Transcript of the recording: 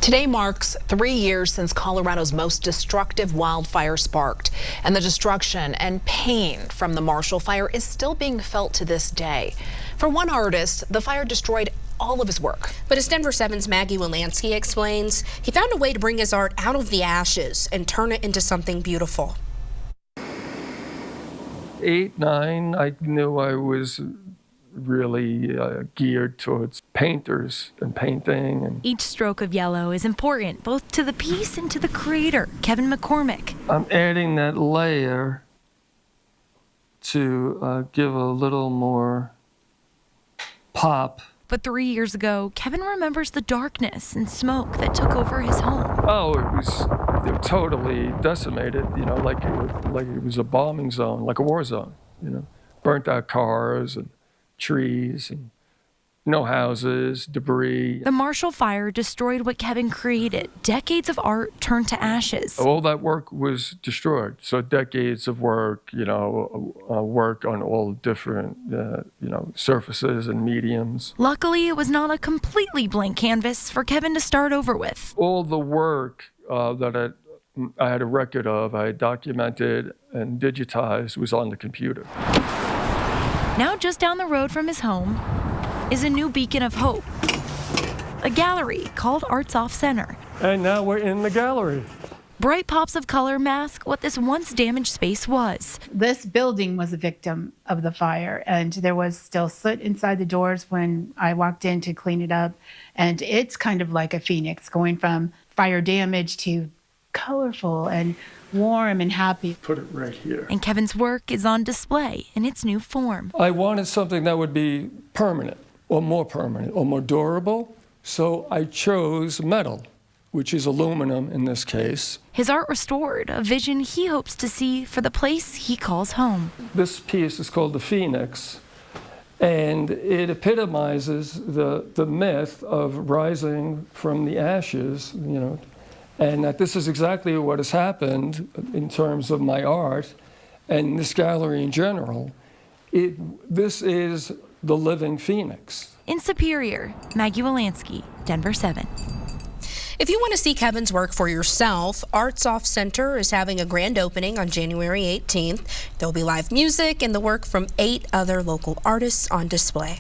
Today marks 3 years since Colorado's most destructive wildfire sparked, and the destruction and pain from the Marshall Fire is still being felt to this day. For one artist, the fire destroyed all of his work. But as Denver 7's Maggie Wilansky explains, he found a way to bring his art out of the ashes and turn it into something beautiful. 8, 9, I knew I was really geared towards painters and painting. And each stroke of yellow is important, both to the piece and to the creator, Kevin McCormick. I'm adding that layer to give a little more pop. But 3 years ago, Kevin remembers the darkness and smoke that took over his home. Oh, it was totally decimated, like it was a bombing zone, like a war zone, burnt out cars and trees and no houses, debris. The Marshall Fire destroyed what Kevin created. Decades of art turned to ashes. All that work was destroyed. So decades of work, work on all different, surfaces and mediums. Luckily, it was not a completely blank canvas for Kevin to start over with. All the work that I had a record of, I had documented and digitized, was on the computer. Now just down the road from his home is a new beacon of hope, a gallery called Arts Off Center. And now we're in the gallery. Bright pops of color mask what this once damaged space was. This building was a victim of the fire, and there was still soot inside the doors when I walked in to clean it up. And it's kind of like a phoenix, going from fire damage to colorful and warm and happy. Put it right here. And Kevin's work is on display in its new form. I wanted something that would be permanent, or more durable. So I chose metal, which is aluminum in this case. His art restored, a vision he hopes to see for the place he calls home. This piece is called the Phoenix, and it epitomizes the myth of rising from the ashes, and that this is exactly what has happened in terms of my art and this gallery in general. This is the living phoenix. In Superior, Maggie Wilansky, Denver 7. If you want to see Kevin's work for yourself, Arts Off Center is having a grand opening on January 18th. There'll be live music and the work from 8 other local artists on display.